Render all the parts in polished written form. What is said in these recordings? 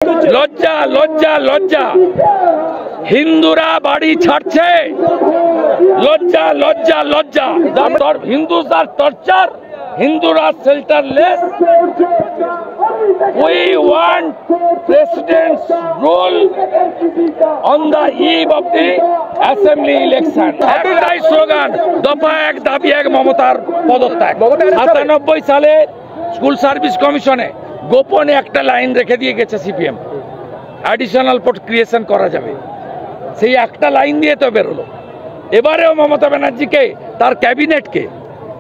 লজ্জা লজ্জা লজ্জা হিন্দুরা বাড়ি ছাড়ছে লজ্জা লজ্জা লজ্জা হিন্দুস আর টর্চার হিন্দুরা শেল্টারলেস we want president's rule on the eve of the assembly election একটাই স্লোগান দফা এক দাবি এক মমতার পদত্যাগ 97 সালে স্কুল সার্ভিস কমিশনে গোপনে একটা লাইন রেখে দিয়ে গেছে সিপিএম অ্যাডিশনাল পোস্ট ক্রিয়েশন করা যাবে সেই একটা লাইন দিয়ে তো বেরোলো এবারেও মমতা ব্যানার্জিকে তার ক্যাবিনেটকে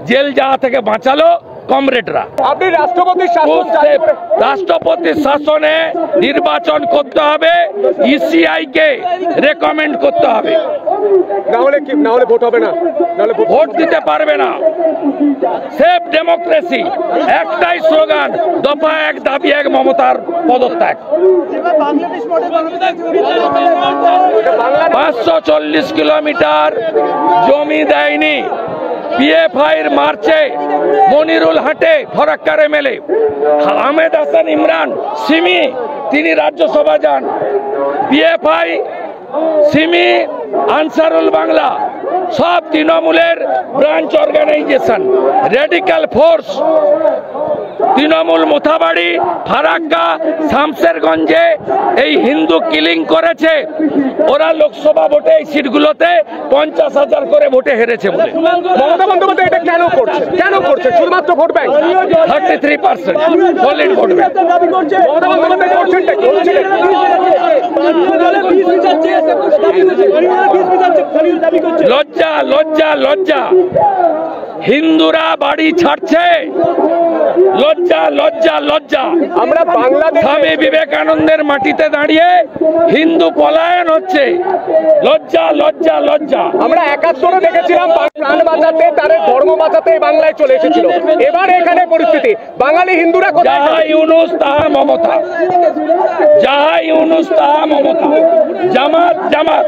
জেল যাওয়া থেকে বাঁচালো কমরেডরা আপনি রাষ্ট্রপতির শাসনে নির্বাচন করতে হবে ইসিআই কে রেকমেন্ড করতে হবে নাহলে ভোট হবে না ভোট দিতে পারবে না সেফ ডেমোক্রেসি একটাই স্লোগান দফা এক দাবি এক মমতার পদত্যাগ 540 কিলোমিটার জমি দেয়নি পিএফআইর মার্চে মনিরুল হাটে ফরাক্কার এমএলএ আহমেদ হাসান ইমরান সিমি তিনি রাজ্যসভা যান পিএফআই সিমি আনসারুল বাংলা সব তৃণমূলের branch organization radical force Trinamool Mothabari Farakka শামশেরগঞ্জে এই হিন্দু কিলিং করেছে ওরা লোকসভা ভোটে এই সিটগুলোতে 50,000 করে ভোটে হেরেছে বলে মমতা বন্দ্যোপাধ্যায় এটা কেন করছে শুধুমাত্র vote bank 33% solid vote bank Mamata Bandyopadhyay করছেনটা কি লজ্জা লজ্জা লজ্জা হিন্দুরা বাড়ি ছাড়ছে লজ্জা লজ্জা লজ্জা আমরা বাংলাদেশ স্বামী বিবেকানন্দের মাটিতে দাঁড়িয়ে হিন্দু পলায়ন হচ্ছে লজ্জা লজ্জা লজ্জা আমরা 71 দেখেছিলাম প্রাণ বাঁচাতে তাদের ধর্ম বাঁচাতে বাংলায় চলে এসেছিল এবার এখানে পরিস্থিতি বাঙালি হিন্দুরা যাহা ইউনুস তাহা মমতা যাহা ইউনুস তাহা মমতা জামাত জামাত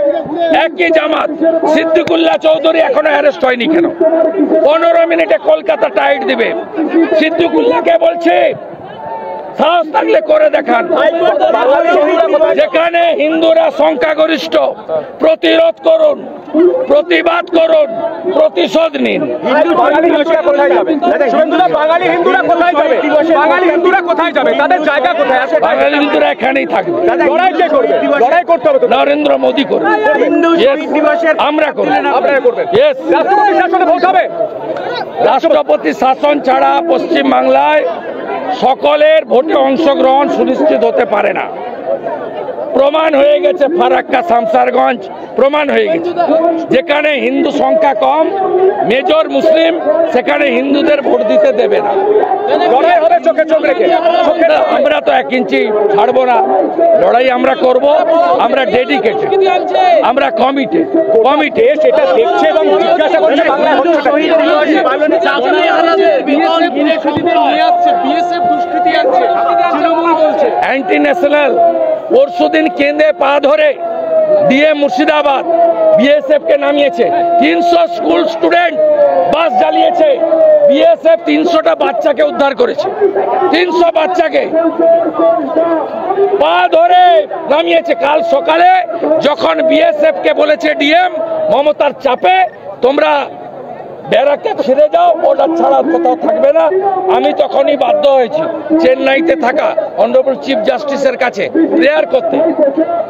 একই জামাত সিদ্দিকুল্লাহ চৌধুরী এখনো অ্যারেস্ট হয়নি কেন 15 মিনিটে কলকাতা টাইট দিবে সিদ্দিকুল্লাহকে বলছে সাহস থাকলে করে দেখান যেখানে হিন্দুরা সংখ্যাগরিষ্ঠ প্রতিরোধ করুন প্রতিবাদ করুন প্রতিশোধ নিন বাঙালি হিন্দুরা কোথায় যাবে তাদের জায়গা কোথায় আছে বাঙালি হিন্দুরা এখানেই থাকবে লড়াই করতে হবে নরেন্দ্র মোদী করবে আমরা করব রাষ্ট্রপতি শাসন ছাড়া পশ্চিম বাংলায় সকলের ভোটে অংশগ্রহণ সুনিশ্চিত হতে পারে না প্রমাণ হয়ে গেছে ফারাক্কা শামসারগঞ্জ প্রমাণ হয়ে গেছে যেখানে হিন্দু সংখ্যা কম মেজর মুসলিম সেখানে হিন্দুদের ভোট দিতে দেবে না লড়াই হবে চোখে চোখ রেখে আমরা তো 1 ইঞ্চি ছাড়বো না লড়াই আমরা করব আমরা ডেডিকেটেড আমরা কমিটেড সেটা দেখছে এবং জিজ্ঞাসা করছে বাংলায় অ্যান্টি ন্যাশনাল পরশুদিন কেন্দ্রে পা ধরে দিয়ে মুর্শিদাবাদ বিএসএফ কে নামিয়েছে 300 স্কুল স্টুডেন্ট বাস জ্বালিয়েছে বিএসএফ 300টা বাচ্চাকে উদ্ধার করেছে 300 বাচ্চাকে পা ধরে নামিয়েছে কাল সকালে যখন বিএসএফ কে বলেছে ডিএম মমতার চাপে তোমরা ব্যারাকে ফিরে যাও অর্ডার ছাড়া কোথাও থাকবে না আমি তখনই বাধ্য হয়েছি চেন্নাইতে থাকা অনারেবল চিফ জাস্টিসের কাছে প্রেয়ার করতে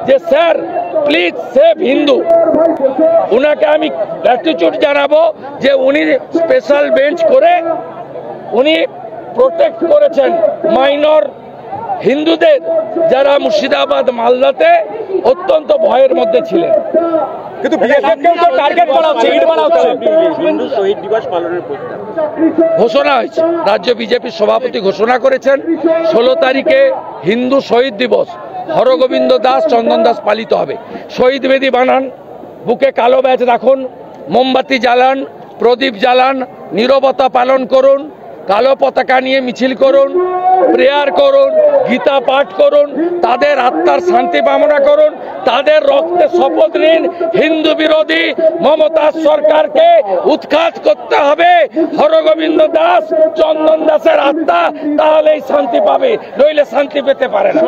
যে স্যার প্লিজ সেভ হিন্দু উনাকে আমি গ্র্যাটিটিউড জানাবো যে উনি স্পেশাল বেঞ্চ করে উনি প্রোটেক্ট করেছেন মাইনর হিন্দুদের যারা মুর্শিদাবাদ মালদাতে অত্যন্ত ভয়ের মধ্যে ছিলেন কিন্তু বিএসএফকেও তো টার্গেট করা হচ্ছে ইট মারা হচ্ছে হিন্দু শহীদ দিবস পালনের প্রস্তাব ঘোষণা হয়েছে রাজ্য বিজেপির সভাপতি ঘোষণা করেছেন 16 তারিখে হিন্দু শহীদ দিবস হরগোবিন্দ দাস চন্দন দাস পালিত হবে শহীদ বেদি বানান বুকে কালো ব্যাজ রাখুন মোমবাতি জ্বালান প্রদীপ জ্বালান নীরবতা পালন করুন কালো পতাকা নিয়ে মিছিল করুন প্রেয়ার করুন, গীতা পাঠ করুন, তাদের আত্মার শান্তি কামনা করুন, তাদের রক্তে শপথ নিন। হিন্দু বিরোধী মমতা সরকারকে উৎখাত করতে হবে। হরগোবিন্দ দাস, চন্দন দাসের আত্মা, তাহলেই শান্তি পাবে, নইলে শান্তি পেতে পারে না।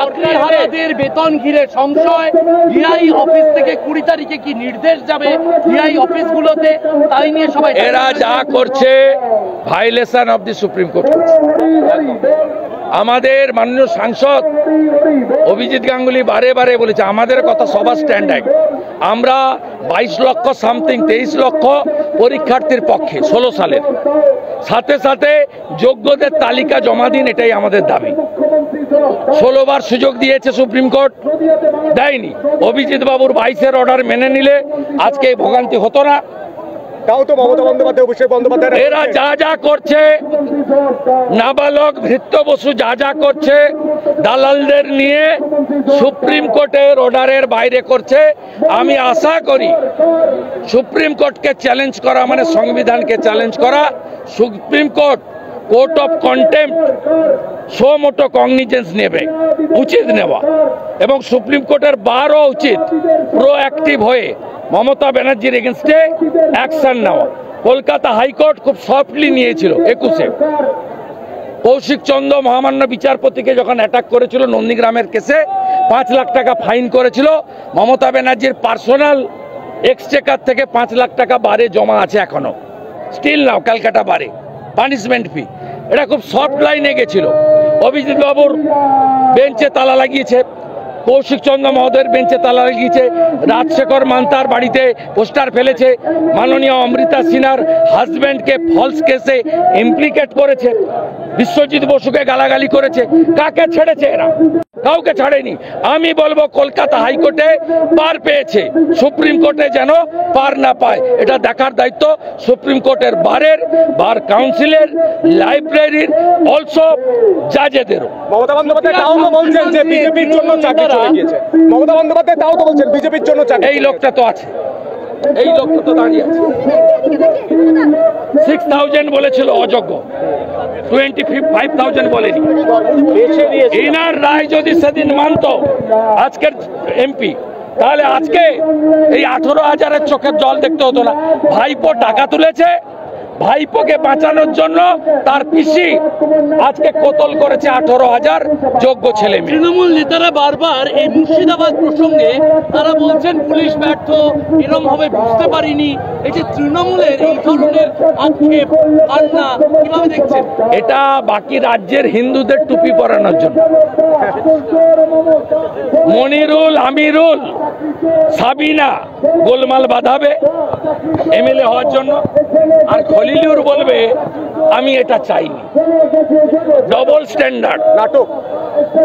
চাকরিহারাদের বেতন ঘিরে সংশয়, ডিআই অফিস থেকে 20 তারিখে কি নির্দেশ যাবে ডিআই অফিসগুলোতে, তাই নিয়ে সবাই এরা যা করছে violation of the supreme court. আমাদের মাননীয় সাংসদ অভিজিৎ গাঙ্গুলি বারে বারে বলেছে আমাদের কথা সবার স্ট্যান্ড এক। আমরা 22 লক্ষ সামথিং 23 লক্ষ পরীক্ষার্থীর পক্ষে 16 সালের, সাথে সাথে যোগ্যদের তালিকা জমা দিন, এটাই আমাদের দাবি। 16 বার সুযোগ দিয়েছে সুপ্রিম কোর্ট, দেয়নি। অভিজিৎ বাবুর 22-এর অর্ডার মেনে নিলে আজকে এই ভোগান্তি হতো না। তাও তো মমতা বন্দ্যোপাধ্যায়, অভিষেক বন্দ্যোপাধ্যায় এরা যা যা করছে, নাবালক ভৃত্য বসু যা যা করছে, দালালদের নিয়ে সুপ্রিম কোর্টের অর্ডারের বাইরে করছে। আমি আশা করি সুপ্রিম কোর্টকে চ্যালেঞ্জ করা মানে সংবিধানকে চ্যালেঞ্জ করা। Supreme court court of contempt suo motu cognizance নেবে, উচিত নেওয়া, এবং সুপ্রিম কোর্টের বারও উচিত প্রোঅ্যাক্টিভ হয়ে মমতা ব্যানার্জির এগেনস্টে অ্যাকশন নেওয়া। কলকাতা হাইকোর্ট খুব সফটলি নিয়েছিল 21-এ। কৌশিক চন্দ্র মহামান্য বিচারপতিকে যখন অ্যাটাক করেছিল নন্দীগ্রামের কেসে 5 লাখ টাকা ফাইন করেছিল। মমতা ব্যানার্জির পার্সোনাল এক্সচেকার থেকে 5 লাখ টাকা বারে জমা আছে এখনো, স্টিল নাও ক্যালকাটা বারে পানিশমেন্ট ফি। এটা খুব সফট লাইনে গেছিল। অভিজিৎ বাবুর বেঞ্চে তালা লাগিয়েছে, কৌশিক চন্দ্র মহোদয়ের বেঞ্চে তালা লাগিয়েছে, রাজশেখর মান্তার বাড়িতে পোস্টার ফেলেছে, মাননীয় অমৃতা সিনহার হাজব্যান্ডকে ফলস কেসে ইমপ্লিকেট করেছে, বিশ্বজিৎ বসুকে গালাগালি করেছে। কাকে ছেড়েছে এরা? কাউকে ছাড়েনি। আমি বলবো কলকাতা হাইকোর্টে পার পেয়েছে, সুপ্রিম কোর্টে যেন পার না পায়, এটা দেখার দায়িত্ব সুপ্রিম কোর্টের বার কাউন্সিলের, লাইব্রেরির, অলসো জাজেদেরও। মমতা বন্দ্যোপাধ্যায় তাও তো বলছেন যে বিজেপির জন্য চাকরি চলে গিয়েছে। মমতা বন্দ্যোপাধ্যায় তাও তো বলছেন বিজেপির জন্য চাকরি। এই লোকটা তো আছে, এই লোকটা তো দাঁড়িয়ে আছে। 6000 বলেছিল অযোগ্য, 25,000 বলেনি। এনার রায় যদি সেদিন মানত আজকের এমপি, তাহলে আজকে এই 18,000-এর চোখের জল দেখতে হতো না। ভাইপো টাকা তুলেছে, ভাইপোকে বাঁচানোর জন্য তার পিসি আজকে কতল করেছে 18,000 যোগ্য ছেলে মেয়ে। তৃণমূল নেতারা বারবার এই মুর্শিদাবাদ প্রসঙ্গে তারা বলছেন পুলিশ ব্যর্থ, এরম হবে বুঝতে পারিনি। এই যে তৃণমূলের এই ধরনের আক্ষেপ, কান্না, কিভাবে দেখছেন? এটা বাকি রাজ্যের হিন্দুদের টুপি পরানোর জন্য। মনিরুল, আমিরুল, সাবিনা গোলমাল বাঁধাবে এমএলএ হওয়ার জন্য, আর খলিলুর বলবে আমি এটা চাইনি। ডবল স্ট্যান্ডার্ড, নাটক,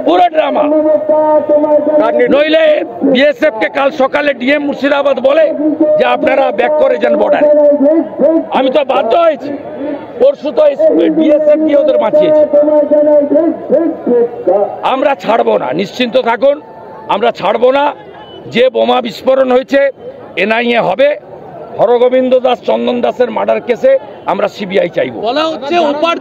পুরো ড্রামা। নইলে বিএসএফ কে কাল সকালে ডিএম মুর্শিদাবাদ বলে যে আপনারা ব্যাক করে যান বর্ডারে। আমি তো বাধ্য হয়েছি, পরশু তো বিএসএফ গিয়ে ওদের বাঁচিয়েছে। আমরা ছাড়বো না, নিশ্চিন্ত থাকুন, আমরা ছাড়বো না। যে বোমা বিস্ফোরণ হয়েছে এনআইএ হবে। হরগোবিন্দ দাস, চন্দন দাসের মার্ডার কেসে আমরা সিবিআই চাইব। বলা হচ্ছে ওপার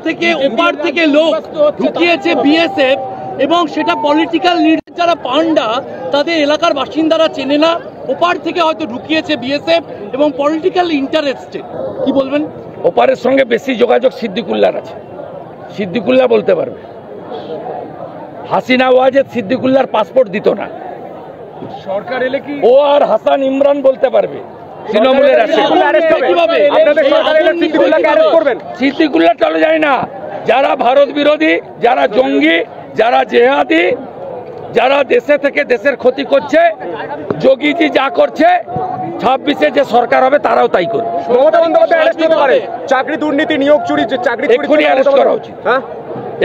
থেকে লোক ঢুকিয়েছে বিএসএফ, এবং সেটা পলিটিক্যাল নির্দেশ। যারা পান্ডা তাদের এলাকার বাসিন্দারা চেনে না, ওপার থেকে হয়তো ঢুকিয়েছে বিএসএফ এবং পলিটিক্যাল ইন্টারেস্টে। কি বলবেন? ওপারের সঙ্গে বেশি যোগাযোগ সিদ্দিকুল্লার আছে, সিদ্দিকুল্লাহ বলতে পারবে। হাসিনা ওয়াজেদ সিদ্দিকুল্লার পাসপোর্ট দিত না, সরকার এলে কি ও আর হাসান ইমরান বলতে পারবে তৃণমূলের আছে। সিদ্দিকুল্লাহ চলে যায় না। যারা ভারত বিরোধী, যারা জঙ্গি, যারা জেহাদি, যারা দেশে থেকে দেশের ক্ষতি করছে, যোগীজি যা করছে, 26-এ যে সরকার হবে তারাও তাই করবে। মমতা বন্দ্যোপাধ্যায় অ্যারেস্ট হতে পারে, চাকরি দুর্নীতি, নিয়োগ চুরি, চাকরি এক্ষুনি অ্যারেস্ট করা উচিত। হ্যাঁ,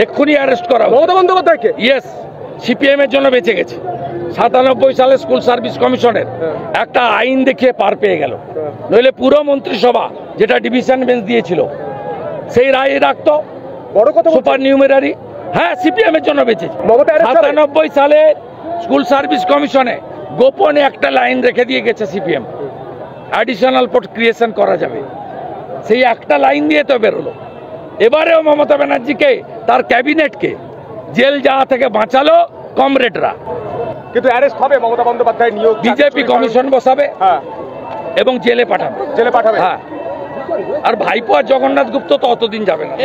এক্ষুনি অ্যারেস্ট করা উচিত মমতা বন্দ্যোপাধ্যায়কে। ইয়েস, সিপিএম এর জন্য বেঁচে গেছে। 97 সালে স্কুল সার্ভিস কমিশনের একটা আইন দেখিয়ে পার পেয়ে গেল, নইলে পুরো মন্ত্রিসভা যেটা ডিভিশন বেঞ্চ দিয়েছিল সেই রায় রাখতো। বড় কথা, সুপার নিউমেরারি। হ্যাঁ, সিপিএম এর জন্য বেঁচেছে। 97 সালে স্কুল সার্ভিস কমিশনে গোপনে একটা লাইন রেখে দিয়ে গেছে সিপিএম, অ্যাডিশনাল পোস্ট ক্রিয়েশন করা যাবে। সেই একটা লাইন দিয়ে তো বেরোলো। এবারেও মমতা ব্যানার্জিকে তার ক্যাবিনেটকে জেল যাওয়া থেকে বাঁচালো কমরেডরা। কিন্তু অ্যারেস্ট হবে মমতা বন্দ্যোপাধ্যায় নিয়োগ বিজেপি কমিশন বসাবে হ্যাঁ এবং জেলে পাঠাবে। জেলে পাঠাবে। হ্যাঁ, আর ভাইপো আর জগন্নাথ গুপ্ত তো অতদিন যাবে না।